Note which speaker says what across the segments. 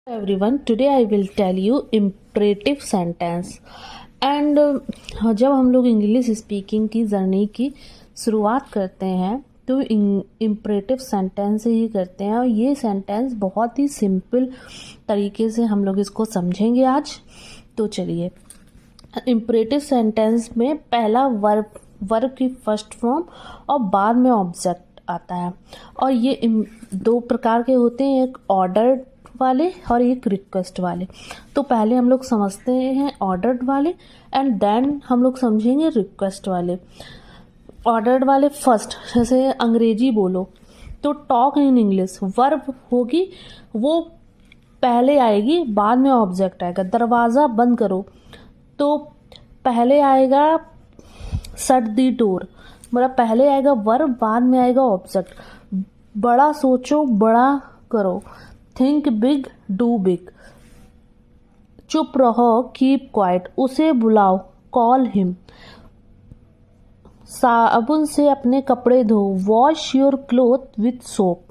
Speaker 1: Everyone, today I will tell you imperative sentence and जब हम लोग इंग्लिश स्पीकिंग की जर्नी की शुरुआत करते हैं तो इम्परेटिव सेंटेंस से ही करते हैं और ये सेंटेंस बहुत ही सिंपल तरीके से हम लोग इसको समझेंगे आज। तो चलिए, इम्परेटिव सेंटेंस में पहला वर्ब की फर्स्ट फॉर्म और बाद में ऑब्जेक्ट आता है और ये दो प्रकार के होते हैं, एक ऑर्डर्ड वाले और एक रिक्वेस्ट वाले। तो पहले हम लोग समझते हैं ऑर्डर्ड वाले एंड देन हम लोग समझेंगे रिक्वेस्ट वाले। ऑर्डर्ड वाले फर्स्ट, जैसे अंग्रेजी बोलो तो टॉक इन इंग्लिश, वर्ब होगी वो पहले आएगी बाद में ऑब्जेक्ट आएगा। दरवाज़ा बंद करो तो पहले आएगा शट द डोर, मतलब पहले आएगा वर्ब बाद में आएगा ऑब्जेक्ट। बड़ा सोचो बड़ा करो, थिंक बिग डू बिग। चुप रहो कीप क्वाइट, उसे बुलाओ कॉल हिम। साबुन से अपने कपड़े धो, wash your cloth with soap.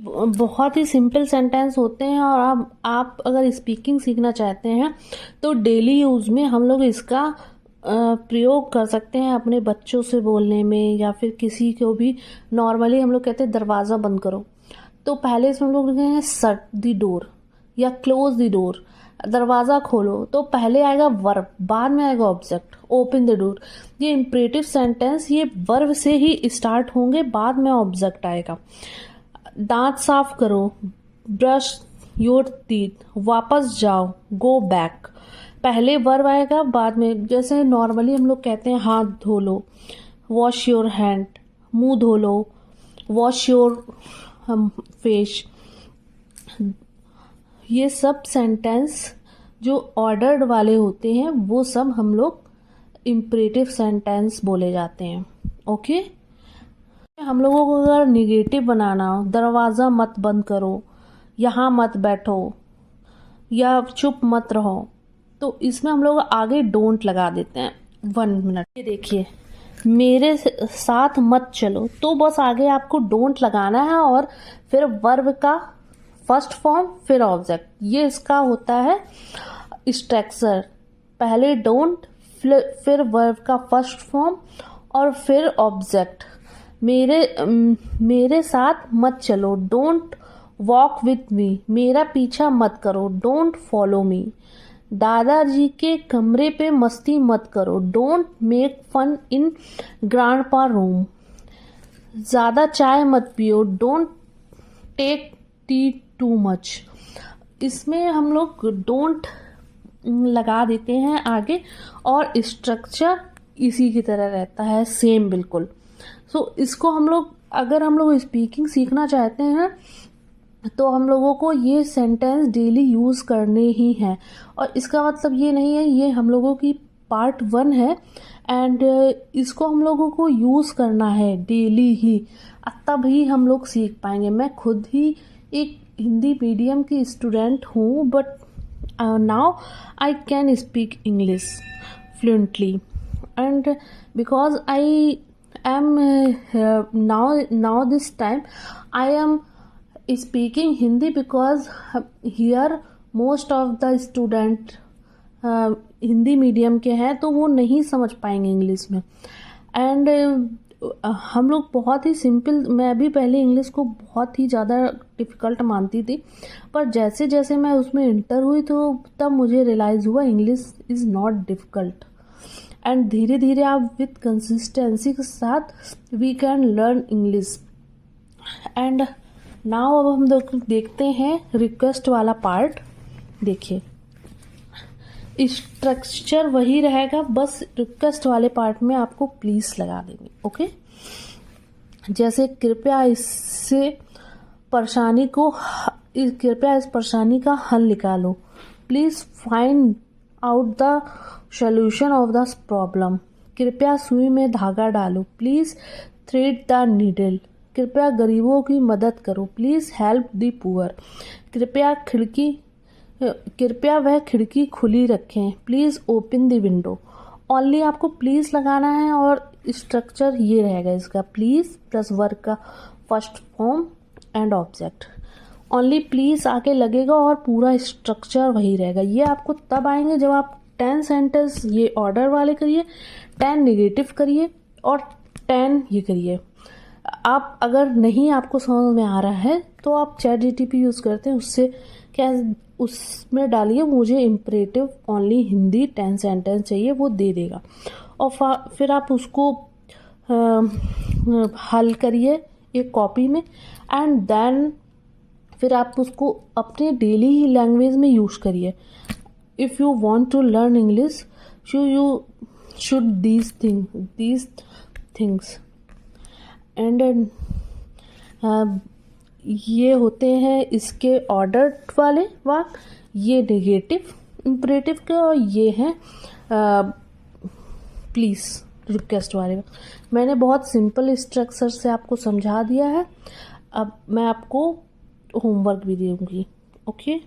Speaker 1: बहुत ही सिंपल सेंटेंस होते हैं और आप अगर स्पीकिंग सीखना चाहते हैं तो डेली यूज़ में हम लोग इसका प्रयोग कर सकते हैं अपने बच्चों से बोलने में, या फिर किसी को भी नॉर्मली हम लोग कहते हैं दरवाज़ा बंद करो तो पहले इसमें हम लोग लिखेंगे शट द डोर या क्लोज द डोर। दरवाज़ा खोलो तो पहले आएगा वर्ब बाद में आएगा ऑब्जेक्ट। ओपन द डोर, ये इम्परेटिव सेंटेंस ये वर्ब से ही स्टार्ट होंगे बाद में ऑब्जेक्ट आएगा। दांत साफ करो, ब्रश योर टीथ, वापस जाओ गो बैक। पहले वर्ब आएगा बाद में, जैसे नॉर्मली हम लोग कहते हैं हाथ धो लो, वॉश योर हैंड, मुंह धो लो, वॉश योर फेस। ये सब सेंटेंस जो ऑर्डर्ड वाले होते हैं वो सब हम लोग इम्परेटिव सेंटेंस बोले जाते हैं। ओके, हम लोगों को अगर निगेटिव बनाना हो, दरवाज़ा मत बंद करो, यहाँ मत बैठो या चुप मत रहो, तो इसमें हम लोग आगे डोंट लगा देते हैं। 1 मिनट, ये देखिए, मेरे साथ मत चलो तो बस आगे आपको डोंट लगाना है और फिर वर्ब का फर्स्ट फॉर्म फिर ऑब्जेक्ट। ये इसका होता है स्ट्रक्चर, पहले डोंट फिर वर्ब का फर्स्ट फॉर्म और फिर ऑब्जेक्ट। मेरे साथ मत चलो, डोंट वॉक विथ मी, मेरा पीछा मत करो, डोंट फॉलो मी। दादाजी के कमरे पे मस्ती मत करो, don't make fun in grandpa room. ज़्यादा चाय मत पियो, don't take tea too much. इसमें हम लोग डोंट लगा देते हैं आगे और स्ट्रक्चर इसी की तरह रहता है सेम बिल्कुल। सो इसको हम लोग अगर हम लोग स्पीकिंग सीखना चाहते हैं तो हम लोगों को ये सेंटेंस डेली यूज़ करने ही हैं। और इसका मतलब ये नहीं है, ये हम लोगों की पार्ट 1 है एंड इसको हम लोगों को यूज़ करना है डेली ही, तब ही हम लोग सीख पाएंगे। मैं खुद ही एक हिंदी मीडियम की स्टूडेंट हूँ but now I can speak English fluently and because I am now this time I am speaking Hindi because here most of the student Hindi medium के हैं तो वो नहीं समझ पाएंगे इंग्लिश में। एंड हम लोग बहुत ही सिंपल, मैं भी पहले इंग्लिश को बहुत ही ज़्यादा डिफ़िकल्ट मानती थी, पर जैसे जैसे मैं उसमें इंटर हुई तो तब मुझे रियलाइज़ हुआ English is not difficult. And धीरे धीरे आप विथ कंसिस्टेंसी के साथ we can learn English. And now अब हम देखते हैं रिक्वेस्ट वाला पार्ट। देखिए, स्ट्रक्चर वही रहेगा, बस रिक्वेस्ट वाले पार्ट में आपको प्लीज़ लगा देंगे। ओके, जैसे कृपया इस परेशानी का हल निकालो, please find out the solution of the problem. कृपया सुई में धागा डालो, प्लीज़ थ्रेड द नीडल। कृपया गरीबों की मदद करो, प्लीज़ हेल्प द पुअर। कृपया वह खिड़की खुली रखें, please open the window. Only आपको प्लीज़ लगाना है और स्ट्रक्चर ये रहेगा इसका, प्लीज़ प्लस वर्ब का first form and object. Only please आके लगेगा और पूरा स्ट्रक्चर वही रहेगा। ये आपको तब आएंगे जब आप 10 सेंटेंस ये ऑर्डर वाले करिए, 10 नेगेटिव करिए और 10 ये करिए। आप अगर नहीं आपको समझ में आ रहा है तो आप चैट जीटीपी यूज़ करते हैं, उससे क्या उसमें डालिए मुझे इम्परेटिव ओनली हिंदी 10 सेंटेंस चाहिए, वो दे देगा। और फिर आप उसको हल करिए एक कॉपी में, एंड देन फिर आप उसको अपने डेली लैंग्वेज में यूज़ करिए। If you want to learn English you should these things and ये होते हैं इसके ऑर्डर वाले वाक्य, ये नेगेटिव इम्परेटिव के, और ये हैं प्लीज़ रिक्वेस्ट वाले। मैंने बहुत सिंपल स्ट्रक्चर से आपको समझा दिया है। अब मैं आपको होमवर्क भी दूंगी। ओके।